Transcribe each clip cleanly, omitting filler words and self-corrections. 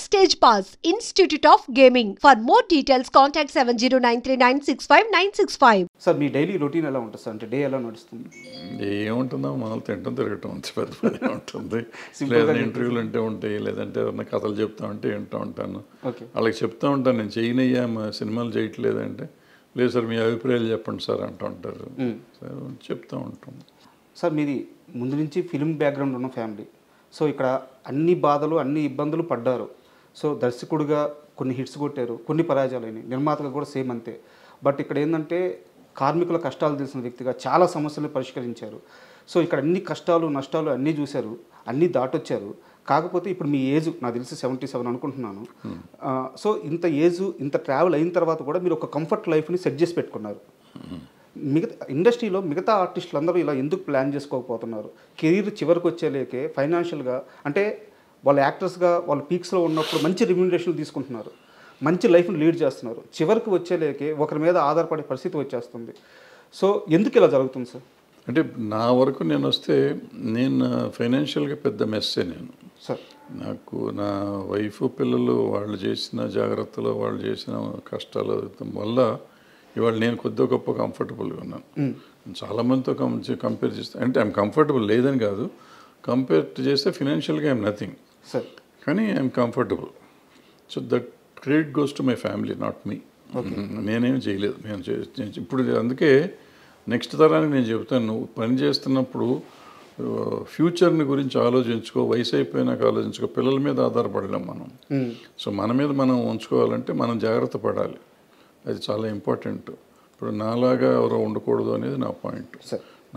Backstage Pass, Institute of Gaming. For more details, contact 70939659659. Sir me daily routine ఎలా ఉంటుంది sir? అంటే day ఎలా నడుస్తుంది? ఏముంటుందో మనం తింటాం తిరగటం అంతే, పెద్ద పని ఉంటుంది. Simple గా లేదా ఇంటర్వ్యూలు అంటే ఉంటాయి, లేదంటే ఎవరన్నా కథలు చెప్తా ఉంటే వింటూ ఉంటాను. ఓకే. వాళ్ళకి చెప్తా ఉంటాను, నేను చేయనయ్యా మా సినిమాలు చేయట్లేదంటే, లేదు సార్ మీ అభిప్రాయాలు చెప్పండి సార్ అంటూ ఉంటారు. సార్ చెప్తూ ఉంటాం. సార్ మీది ముందు నుంచి ఫిల్మ్ బ్యాక్గ్రౌండ్ ఉన్న ఫ్యామిలీ. సో ఇక్కడ అన్ని బాధలు అన్ని ఇబ్బందులు పడ్డారు. సో దర్శకుడిగా కొన్ని హిట్స్ కొట్టారు, కొన్ని పరాజయాలైనవి. నిర్మాతగా కూడా సేమ్ అంతే. బట్ ఇక్కడ ఏంటంటే కార్మికుల కష్టాలు తెలిసిన వ్యక్తిగా చాలా సమస్యలు పరిష్కరించారు. సో ఇక్కడ అన్ని కష్టాలు నష్టాలు అన్నీ చూశారు, అన్నీ దాటొచ్చారు. కాకపోతే ఇప్పుడు మీ ఏజ్ నాకు తెలిసి 77 అనుకుంటున్నాను. సో ఇంత ఏజ్ ఇంత ట్రావెల్ అయిన తర్వాత కూడా మీరు ఒక కంఫర్ట్ లైఫ్ని సెట్ చేసి పెట్టుకున్నారు. మిగతా ఇండస్ట్రీలో మిగతా ఆర్టిస్టులు అందరూ ఇలా ఎందుకు ప్లాన్ చేసుకోకపోతున్నారు? కెరీర్ చివరికి వచ్చేలేకే ఫైనాన్షియల్గా అంటే వాళ్ళు యాక్టర్స్గా వాళ్ళు పీక్స్లో ఉన్నప్పుడు మంచి రెమ్యూనరేషన్ తీసుకుంటున్నారు, మంచి లైఫ్ని లీడ్ చేస్తున్నారు. చివరికి వచ్చేలేకే ఒకరి మీద ఆధారపడే పరిస్థితి వచ్చేస్తుంది. సో ఎందుకు ఇలా జరుగుతుంది సార్? అంటే నా వరకు నేను వస్తే నేను ఫైనాన్షియల్గా పెద్ద మెస్సే నేను సార్. నాకు నా వైఫ్ పిల్లలు వాళ్ళు చేసిన జాగ్రత్తలు, వాళ్ళు చేసిన కష్టాలు వల్ల ఇవాళ నేను కొద్దిగా గొప్ప కంఫర్టబుల్గా ఉన్నాను. చాలామందితో కంపేర్ చేస్తే, అంటే ఐఎమ్ కంఫర్టబుల్ లేదని కాదు, కంపేర్ చేస్తే ఫినాన్షియల్గా ఐఎమ్ నథింగ్ సార్. కానీ I'm comfortable. So that credit goes to my family, not me. నేనేం చేయలేదు. నేను ఇప్పుడు అందుకే నెక్స్ట్ తరానికి నేను చెబుతాను, నువ్వు పని చేస్తున్నప్పుడు ఫ్యూచర్ని గురించి ఆలోచించుకో, వయసు అయిపోయినాక ఆలోచించుకో. పిల్లల మీద ఆధారపడలేం మనం. సో మన మీద మనం ఉంచుకోవాలంటే మనం జాగ్రత్త పడాలి, అది చాలా ఇంపార్టెంట్. ఇప్పుడు నాలాగా ఎవరో ఉండకూడదు అనేది నా పాయింట్.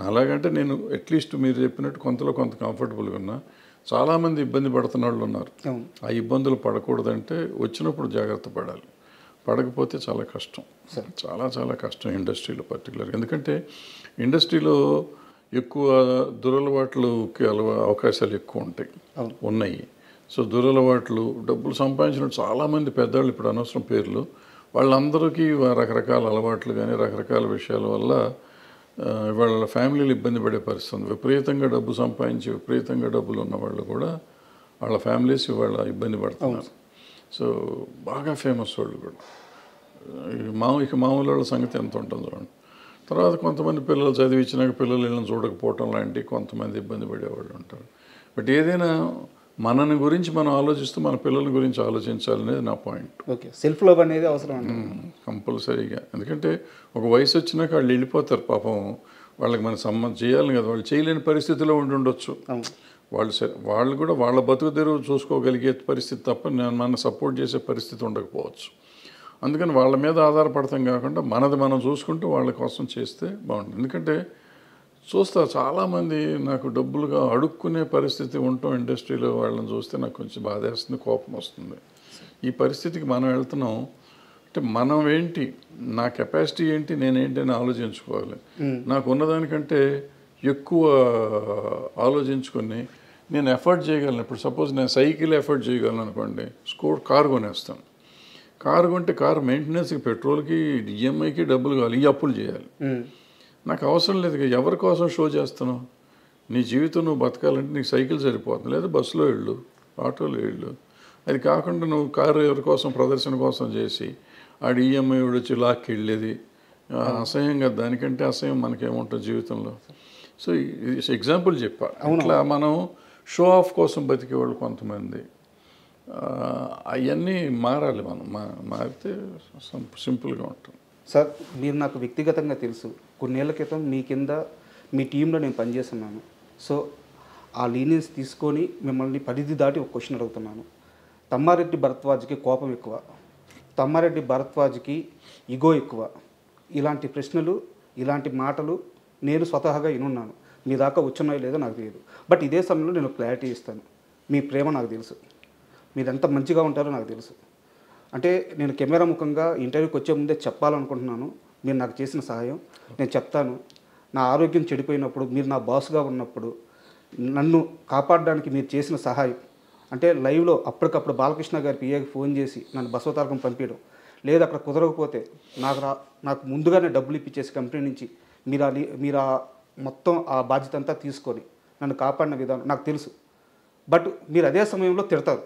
నాలాగంటే నేను అట్లీస్ట్ మీరు చెప్పినట్టు కొంతలో కొంత కంఫర్టబుల్గా ఉన్నా. చాలామంది ఇబ్బంది పడుతున్న వాళ్ళు ఉన్నారు. ఆ ఇబ్బందులు పడకూడదంటే వచ్చినప్పుడు జాగ్రత్త పడాలి, పడకపోతే చాలా కష్టం, చాలా చాలా కష్టం ఇండస్ట్రీలో పర్టికులర్గా. ఎందుకంటే ఇండస్ట్రీలో ఎక్కువ దురలవాట్లుకి అవకాశాలు ఎక్కువ ఉన్నాయి. సో దురలవాట్లు, డబ్బులు సంపాదించిన చాలామంది పెద్దవాళ్ళు, ఇప్పుడు అనవసరం పేర్లు, వాళ్ళందరికీ రకరకాల అలవాట్లు కానీ రకరకాల విషయాల వల్ల వాళ్ళ ఫ్యామిలీలు ఇబ్బంది పడే పరిస్థితి ఉంది. విపరీతంగా డబ్బు సంపాదించి విపరీతంగా డబ్బులు ఉన్న వాళ్ళు కూడా వాళ్ళ ఫ్యామిలీస్ ఇవాళ ఇబ్బంది పడుతున్నారు. సో బాగా ఫేమస్ వాళ్ళు కూడా మామూలు వాళ్ళ సంగతి ఎంత ఉంటుందో చూడండి. తర్వాత కొంతమంది పిల్లలు చదివించినాక పిల్లలు వీళ్ళని చూడకపోవటం లాంటి కొంతమంది ఇబ్బంది పడేవాళ్ళు ఉంటారు. బట్ ఏదైనా మనని గురించి మనం ఆలోచిస్తూ మన పిల్లల గురించి ఆలోచించాలనేది నా పాయింట్. ఓకే, సెల్ఫ్ లవ్ అనేది అవసరం కంపల్సరీగా. ఎందుకంటే ఒక వయసు వచ్చినాక వాళ్ళు వెళ్ళిపోతారు పాపం, వాళ్ళకి మన సంబంధం చేయాలి కదా, వాళ్ళు చేయలేని పరిస్థితిలో ఉండొచ్చు. వాళ్ళు కూడా వాళ్ళ బతుకు తెరువు చూసుకోగలిగే పరిస్థితి తప్ప మన సపోర్ట్ చేసే పరిస్థితి ఉండకపోవచ్చు. అందుకని వాళ్ళ మీద ఆధారపడతాం కాకుండా మనది మనం చూసుకుంటూ వాళ్ళ కోసం చేస్తే బాగుంటుంది. ఎందుకంటే చూస్తా చాలామంది నాకు డబ్బులుగా అడుక్కునే పరిస్థితి ఉండటం ఇండస్ట్రీలో వాళ్ళని చూస్తే నాకు కొంచెం బాధేస్తుంది, కోపం వస్తుంది. ఈ పరిస్థితికి మనం వెళ్తున్నాం అంటే మనం ఏంటి, నా కెపాసిటీ ఏంటి, నేనేంటి అని ఆలోచించుకోవాలి. నాకు ఉన్నదానికంటే ఎక్కువ ఆలోచించుకొని నేను ఎఫర్ట్ చేయగలను. ఇప్పుడు సపోజ్ నేను సైకిల్ ఎఫర్ట్ చేయగలను అనుకోండి, కారు కొనేస్తాను. కారు కొంటే కారు మెయింటెనెన్స్కి, పెట్రోల్కి, ఈఎంఐకి డబ్బులు కావాలి, ఈ అప్పులు చేయాలి. నాకు అవసరం లేదు. ఎవరి కోసం షో చేస్తున్నావు? నీ జీవితం నువ్వు బతకాలంటే నీకు సైకిల్ సరిపోతుంది, లేదా బస్సులో వెళ్ళు, ఆటోలో వెళ్ళు. అది కాకుండా నువ్వు కారు ఎవరి కోసం, ప్రదర్శన కోసం చేసి ఆడు ఈఎంఐ వచ్చి లాక్కి వెళ్ళేది అసహ్యంగా. దానికంటే అసహ్యం మనకేముంటుంది జీవితంలో. సో ఎగ్జాంపుల్ చెప్పా. ఇట్లా మనం షో ఆఫ్ కోసం బతికేవాళ్ళు కొంతమంది, అవన్నీ మారాలి. మనం మారితే సింపుల్గా ఉంటుంది. సార్ మీరు నాకు వ్యక్తిగతంగా తెలుసు. కొన్నేళ్ల క్రితం మీ కింద మీ టీంలో నేను పనిచేస్తున్నాను. సో ఆ లీనియన్స్ తీసుకొని మిమ్మల్ని పరిధి దాటి ఒక క్వశ్చన్ అడుగుతున్నాను. తమ్మారెడ్డి భరద్వాజ్కి కోపం ఎక్కువ, తమ్మారెడ్డి భరద్వాజ్కి ఇగో ఎక్కువ. ఇలాంటి ప్రశ్నలు, ఇలాంటి మాటలు నేను స్వతహాగా వినున్నాను. మీ దాకా వచ్చున్నాయో లేదో నాకు తెలియదు. బట్ ఇదే సమయంలో నేను క్లారిటీ ఇస్తాను. మీ ప్రేమ నాకు తెలుసు, మీరు ఎంత మంచిగా ఉంటారో నాకు తెలుసు. అంటే నేను కెమెరా ముఖంగా ఇంటర్వ్యూకి వచ్చే ముందే చెప్పాలనుకుంటున్నాను, మీరు నాకు చేసిన సహాయం నేను చెప్తాను. నా ఆరోగ్యం చెడిపోయినప్పుడు, మీరు నా బాస్గా ఉన్నప్పుడు నన్ను కాపాడడానికి మీరు చేసిన సహాయం, అంటే లైవ్లో అప్పటికప్పుడు బాలకృష్ణ గారి పిఏకి ఫోన్ చేసి నన్ను బసవతారకం పంపించడం, లేదా అక్కడ కుదరకపోతే నాకు ముందుగానే డబ్బులు ఇప్పించేసి కంపెనీ నుంచి మీరు మొత్తం ఆ బాధ్యత అంతా తీసుకొని నన్ను కాపాడిన విధానం నాకు తెలుసు. బట్ మీరు అదే సమయంలో తిడతారు,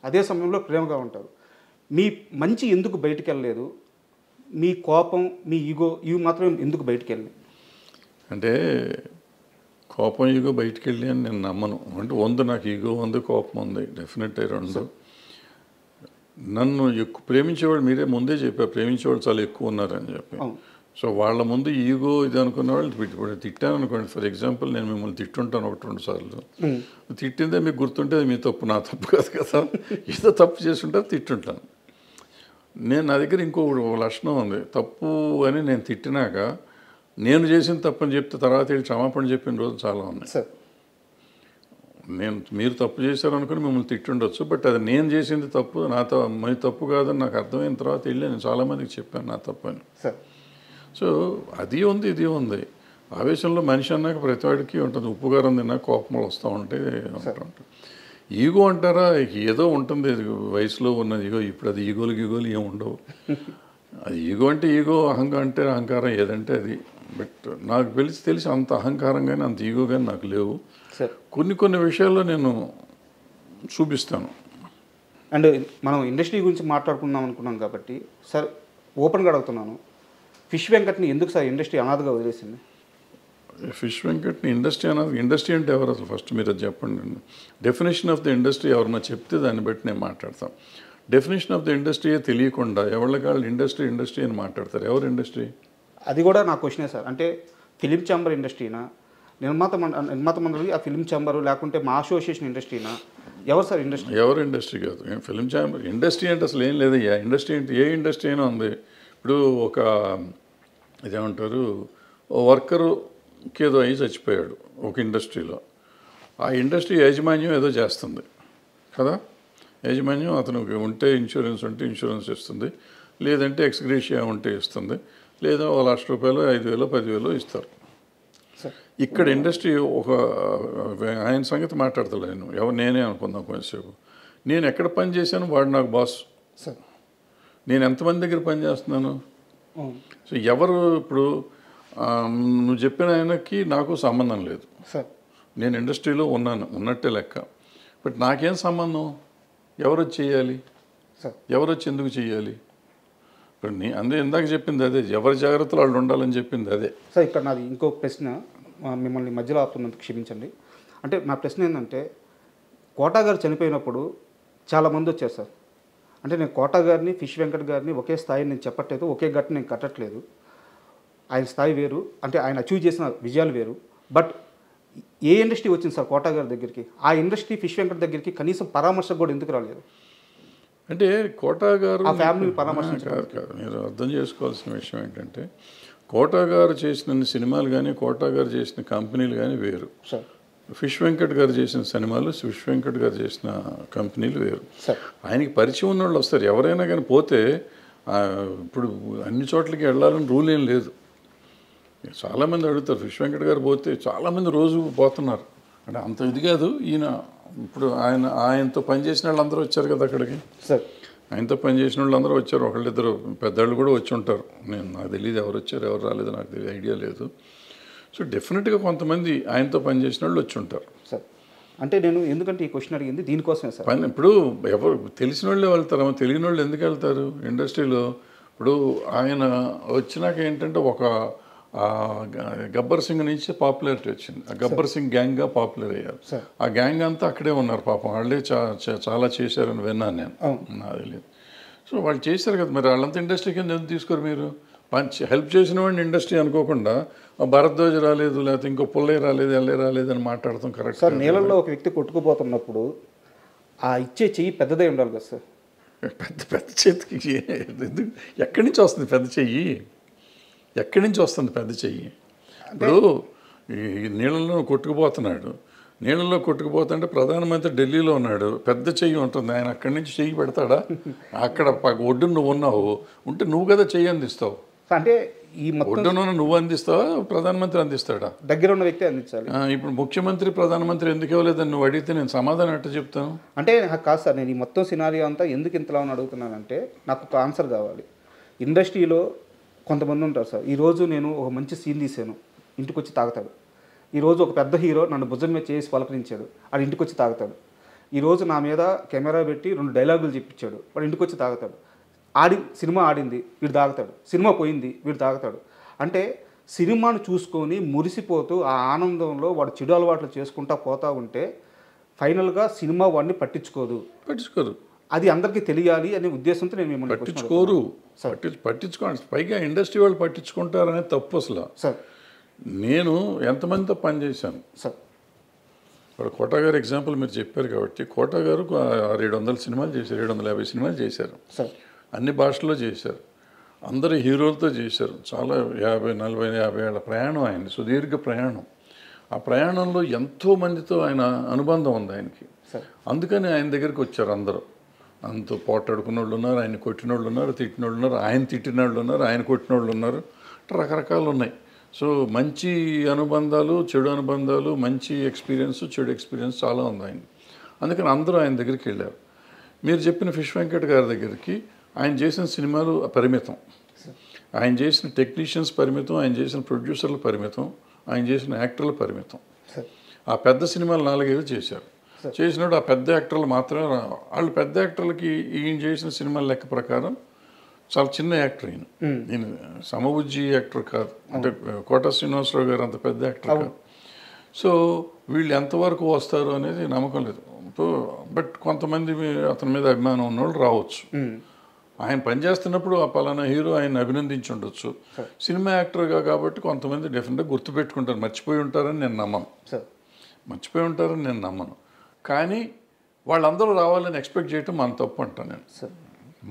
అదే సమయంలో ప్రేమగా ఉంటారు. మీ మంచి ఎందుకు బయటికి వెళ్ళలేదు, మీ కోపం, మీ ఈగో ఇవి మాత్రం ఎందుకు బయటికి వెళ్ళి? అంటే కోపం ఈగో బయటికి వెళ్ళి అని నేను నమ్మను. అంటే ఉంది, నాకు ఈగో ఉంది, కోపం ఉంది, డెఫినెట్ రెండు. నన్ను ఎక్కువ ప్రేమించేవాళ్ళు, మీరే ముందే చెప్పారు ప్రేమించేవాళ్ళు చాలా ఎక్కువ ఉన్నారని చెప్పి. సో వాళ్ళ ముందు ఈగో ఇది అనుకున్న వాళ్ళు ఇప్పుడు తిట్టాను అనుకోండి, ఫర్ ఎగ్జాంపుల్ నేను మిమ్మల్ని తిట్టుంటాను 1-2 సార్లు, తిట్టిందే మీకు గుర్తుంటే అది మీ తప్పు, నా తప్పు కాదు కదా, ఏదో తప్పు చేస్తుంటారు తిట్టుంటాను. నా దగ్గర ఇంకో లక్షణం ఉంది, తప్పు అని నేను తిట్టినాక నేను చేసిన తప్పని చెప్తే తర్వాత వెళ్ళి క్షమాపణ చెప్పిన రోజు చాలా ఉన్నాయి. మీరు తప్పు చేశారనుకుని మిమ్మల్ని తిట్టుండొచ్చు, బట్ అది నేను చేసింది తప్పు, మీ తప్పు కాదని నాకు అర్థమైన తర్వాత వెళ్ళి నేను చాలామందికి చెప్పాను నా తప్పు అని. సో అది ఉంది, ఇది ఉంది. ఆవేశంలో మనిషి అన్నాక ప్రతివాడికి ఉంటుంది, ఉప్పు కారం తిన్నా కోపంలో వస్తూ ఉంటాయి. ఈగో అంటారా, ఏదో ఉంటుంది వయసులో ఉన్నది ఈగో. ఇప్పుడు అది ఈగోలు ఏమి ఉండవు. అది ఈగో అంటే ఈగో, అహంకారం అంటే అహంకారం, ఏదంటే అది. బట్ నాకు తెలిసి అంత అహంకారం కానీ అంత ఈగో కానీ నాకు లేవు. కొన్ని విషయాల్లో నేను చూపిస్తాను. అండ్ మనం ఇండస్ట్రీ గురించి మాట్లాడుకుందాం అనుకున్నాం కాబట్టి సార్ ఓపెన్గా అడుగుతున్నాను, ఫిష్ వెంకట్ని ఎందుకు సార్ ఇండస్ట్రీ అనాథగా వదిలేసింది? ఫిష్ వెంకట్ని ఇండస్ట్రీ అంటే ఎవరు అసలు ఫస్ట్ మీరు అది చెప్పండి. డెఫినేషన్ ఆఫ్ ద ఇండస్ట్రీ ఎవరన్నా చెప్తే దాన్ని బట్టి నేను మాట్లాడతాను. డెఫినేషన్ ఆఫ్ ద ఇండస్ట్రీయే తెలియకుండా ఎవరికాళ్ళు ఇండస్ట్రీ అని మాట్లాడతారు. ఎవరు ఇండస్ట్రీ? అది కూడా నా క్వశ్చనే సార్. అంటే ఫిలిం ఛాంబర్ ఇండస్ట్రీనా, నిర్మాత మండలి, ఆ ఫిలిం ఛాంబరు, లేకుంటే మా అసోసియేషన్ ఇండస్ట్రీనా? ఎవరు సార్ ఇండస్ట్రీ? ఎవరు ఇండస్ట్రీ కాదు, ఫిలిం ఛాంబర్. ఇండస్ట్రీ అంటే అసలు ఏం లేదయ్యా. ఇండస్ట్రీ అంటే ఏ ఇండస్ట్రీ అయినా ఉంది. ఇప్పుడు ఒక ఇదేమంటారు, వర్కరుకి ఏదో అయ్యి చచ్చిపోయాడు ఒక ఇండస్ట్రీలో, ఆ ఇండస్ట్రీ యాజమాన్యం ఏదో చేస్తుంది కదా, యాజమాన్యం అతనికి ఉంటే ఇన్సూరెన్స్ ఉంటే ఇన్సూరెన్స్ ఇస్తుంది, లేదంటే ఎక్స్గ్రేషియా ఉంటే ఇస్తుంది, లేదా ₹1,00,000 5,000 10,000 ఇస్తారు. ఇక్కడ ఇండస్ట్రీ ఒక ఆయన సంగతి మాట్లాడతలేను, నేనే అనుకుందాం కొంచెంసేపు. నేను ఎక్కడ పని చేశాను, వాడు నాకు బాస్. నేను ఎంతమంది దగ్గర పని చేస్తున్నాను. సో ఎవరు ఇప్పుడు నువ్వు చెప్పిన ఆయనకి నాకు సంబంధం లేదు. నేను ఇండస్ట్రీలో ఉన్నట్టే లెక్క. బట్ నాకేం సంబంధం? ఎవరు వచ్చి చేయాలి, ఎవరు వచ్చి ఎందుకు చేయాలి? ఇప్పుడు అందుకే ఇందాక చెప్పింది అదే, ఎవరి జాగ్రత్తలు వాళ్ళు ఉండాలని చెప్పింది అదే. సార్ ఇక్కడ నాది ఇంకో ప్రశ్న, మిమ్మల్ని మధ్యలో ఆపుతున్నందుకు క్షమించండి. అంటే నా ప్రశ్న ఏంటంటే, కోటా గారు చనిపోయినప్పుడు చాలామంది వచ్చారు సార్. అంటే నేను కోటా గారిని, ఫిష్ వెంకట్ గారిని ఒకే స్థాయిని నేను చెప్పట్లేదు, ఒకే గట్టు నేను కట్టట్లేదు. ఆయన స్థాయి వేరు, అంటే ఆయన అచీవ్ చేసిన విజయాలు వేరు. బట్ ఏ ఇండస్ట్రీ వచ్చింది సార్ కోటా గారి దగ్గరికి? ఆ ఇండస్ట్రీ ఫిష్ వెంకట్ దగ్గరికి కనీసం పరామర్శకు కూడా ఎందుకు రాలేదు? అంటే కోటా గారు ఆ ఫ్యామిలీ పరామర్శించారు కాదు. మీరు అర్థం చేసుకోవాల్సిన విషయం ఏంటంటే, కోటా గారు చేసిన సినిమాలు కానీ, కోటా గారు చేసిన కంపెనీలు కానీ వేరు. ఫిష్ వెంకట్ గారు చేసిన సినిమాలు, ఫిష్ వెంకట్ గారు చేసిన కంపెనీలు వేరు. ఆయనకి పరిచయం ఉన్న వాళ్ళు వస్తారు, ఎవరైనా కానీ. పోతే ఇప్పుడు అన్ని చోట్లకి వెళ్ళాలని రూల్ ఏం లేదు. చాలామంది అడుగుతారు, ఫిష్ వెంకట్ గారు పోతే చాలామంది రోజు పోతున్నారు. అంటే అంత ఇది కాదు. ఈయన ఇప్పుడు ఆయనతో పనిచేసిన వాళ్ళు అందరూ వచ్చారు కదా అక్కడికి. ఆయనతో పనిచేసిన వాళ్ళు అందరూ వచ్చారు, ఒకళ్ళిద్దరు పెద్దవాళ్ళు కూడా వచ్చి ఉంటారు. నాకు తెలియదు ఎవరు వచ్చారు ఎవరు రాలేదు, నాకు తెలియదు, ఐడియా లేదు. సో డెఫినెట్గా కొంతమంది ఆయనతో పనిచేసిన వాళ్ళు వచ్చి ఉంటారు. అంటే నేను ఎందుకంటే ఈ క్వశ్చన్ అడిగింది దీనికోసమే సార్. ఇప్పుడు ఎవరు తెలిసిన వాళ్ళే వెళ్తారు, తెలియని వాళ్ళు ఎందుకు వెళ్తారు ఇండస్ట్రీలో? ఇప్పుడు ఆయన వచ్చినాక ఏంటంటే ఒక గబ్బర్ సింగ్ నుంచి పాపులారిటీ వచ్చింది. ఆ గబ్బర్ సింగ్ గ్యాంగ్గా పాపులర్ అయ్యారు. ఆ గ్యాంగ్ అంతా అక్కడే ఉన్నారు పాపం. వాళ్ళే చాలా చేశారని విన్నాను నేను, నాకు తెలియదు. సో వాళ్ళు చేశారు కదా, మరి వాళ్ళంతా ఇండస్ట్రీ కింద ఎందుకు తీసుకోరు మీరు? హెల్ప్ చేసిన వాడిని ఇండస్ట్రీ అనుకోకుండా భరద్వాజ్ రాలేదు, లేకపోతే ఇంకో పుల్లయ్య రాలేదు, ఎల్లయ్య రాలేదు అని మాట్లాడతాం కరెక్ట్ సార్. నీళ్ళల్లో ఒక వ్యక్తి కొట్టుకుపోతున్నప్పుడు ఆ ఇచ్చే చెయ్యి పెద్దదే ఉండాలి కదా సార్. పెద్ద చేతికి ఎందుకు, ఎక్కడి నుంచి వస్తుంది పెద్ద చెయ్యి? ఎక్కడి నుంచి వస్తుంది పెద్ద చెయ్యి? ఇప్పుడు ఈ నీళ్ళల్లో కొట్టుకుపోతున్నాడు, నీళ్ళల్లో కొట్టుకుపోతుంటే ప్రధానమంత్రి ఢిల్లీలో ఉన్నాడు, పెద్ద చెయ్యి ఉంటుంది, ఆయన అక్కడి నుంచి చెయ్యి పెడతాడా? అక్కడ ఒడ్డున నువ్వు ఉన్నావు ఉంటే నువ్వు కదా చెయ్యి అందిస్తావు. అంటే ఈ ఒడ్డున నువ్వు అందిస్తావా, ప్రధానమంత్రి అందిస్తాడా? దగ్గర ఉన్న వ్యక్తి అందించాలి. ఇప్పుడు ముఖ్యమంత్రి ప్రధానమంత్రి ఎందుకు ఇవ్వలేదని నువ్వు అడిగితే నేను సమాధానం ఎట్లా చెప్తాను? అంటే కాదు సార్, నేను ఈ మొత్తం సినారియో అంతా ఎందుకు ఇంతలా అని అడుగుతున్నానంటే నాకు ఒక ఆన్సర్ కావాలి. ఇండస్ట్రీలో కొంతమంది ఉంటారు సార్. ఈరోజు నేను ఒక మంచి సీన్ తీసాను, ఇంటికి వచ్చి తాగుతాడు. ఈరోజు ఒక పెద్ద హీరో నన్ను భుజం మీద చేసి పలకరించాడు, అది ఇంటికి వచ్చి తాగుతాడు. ఈరోజు నా మీద కెమెరా పెట్టి 2 డైలాగులు చెప్పించాడు, వాడు ఇంటికి వచ్చి తాగుతాడు. సినిమా ఆడింది వీడు తాగుతాడు, సినిమా పోయింది వీడు తాగుతాడు. అంటే సినిమాను చూసుకొని మురిసిపోతూ ఆ ఆనందంలో వాడు చెడు అలవాట్లు చేసుకుంటా పోతూ ఉంటే ఫైనల్గా సినిమా వాడిని పట్టించుకోరు. అది అందరికీ తెలియాలి అనే ఉద్దేశంతో నేను మిమ్మల్ని పట్టించుకోరు. పట్టించుకోండి, పైగా ఇండస్ట్రీ వాళ్ళు పట్టించుకుంటారనే తప్పు అసలు. సార్ నేను ఎంతమందితో పనిచేశాను సార్. ఇప్పుడు కోటా గారు ఎగ్జాంపుల్ మీరు చెప్పారు కాబట్టి, కోటా గారు 700 సినిమాలు చేశారు, 750 సినిమాలు చేశారు, సార్ అన్ని భాషల్లో చేశారు, అందరు హీరోలతో చేశారు. చాలా 50, 40, 50 ఏళ్ళ ప్రయాణం ఆయనది, సుదీర్ఘ ప్రయాణం. ఆ ప్రయాణంలో ఎంతోమందితో ఆయన అనుబంధం ఉంది ఆయనకి. అందుకని ఆయన దగ్గరికి వచ్చారు అందరూ. అంత పోటాడుకున్న వాళ్ళు ఉన్నారు, ఆయన కొట్టిన వాళ్ళు ఉన్నారు, తిట్టిన వాళ్ళు ఉన్నారు, ఆయన తిట్టిన వాళ్ళు ఉన్నారు, ఆయన కొట్టిన వాళ్ళు ఉన్నారు, రకరకాలు ఉన్నాయి. సో మంచి అనుబంధాలు, చెడు అనుబంధాలు, మంచి ఎక్స్పీరియన్స్, చెడు ఎక్స్పీరియన్స్ చాలా ఉంది ఆయన. అందుకని అందరూ ఆయన దగ్గరికి వెళ్ళారు. మీరు చెప్పిన ఫిష్ వెంకట్ గారి దగ్గరికి ఆయన చేసిన సినిమాలు పరిమితం, ఆయన చేసిన టెక్నీషియన్స్ పరిమితం, ఆయన చేసిన ప్రొడ్యూసర్లు పరిమితం, ఆయన చేసిన యాక్టర్లు పరిమితం. ఆ పెద్ద సినిమాలు 4-5 చేశారు. చేసినప్పుడు ఆ పెద్ద యాక్టర్లు మాత్రమే వాళ్ళు. పెద్ద యాక్టర్లకి ఈయన చేసిన సినిమాల లెక్క ప్రకారం చాలా చిన్న యాక్టర్ ఈయన. ఈయన సమబుజ్జి యాక్టర్ కాదు, అంటే కోట శ్రీనివాసరావు గారు అంత పెద్ద యాక్టర్ కాదు. సో వీళ్ళు ఎంతవరకు వస్తారు అనేది నమ్మకం లేదు. బట్ కొంతమంది అతని మీద అభిమానం ఉన్నవాళ్ళు రావచ్చు. ఆయన పనిచేస్తున్నప్పుడు ఆ పలానా హీరో ఆయన అభినందించి ఉండొచ్చు. సినిమా యాక్టర్గా కాబట్టి కొంతమంది డెఫినెట్గా గుర్తుపెట్టుకుంటారు, మర్చిపోయి ఉంటారని నేను నమ్మను. కానీ వాళ్ళందరూ రావాలని ఎక్స్పెక్ట్ చేయటం మన తప్పు అంటాను నేను.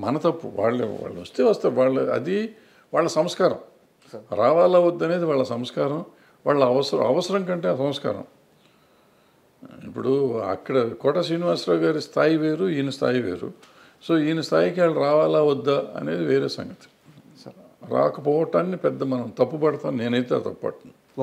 మన తప్పు. వాళ్ళు వస్తే వస్తారు, అది వాళ్ళ సంస్కారం. రావాలా వద్దనేది వాళ్ళ సంస్కారం, వాళ్ళ అవసరం కంటే ఆ సంస్కారం. ఇప్పుడు అక్కడ కోట శ్రీనివాసరావు గారి స్థాయి వేరు, ఈయన స్థాయి వేరు. సో ఈయన స్థాయికి వాళ్ళు రావాలా వద్దా అనేది వేరే సంగతి. రాకపోవటాన్ని పెద్ద మనం తప్పు పడతాం, నేనైతే తప్పు పడుతున్నాను.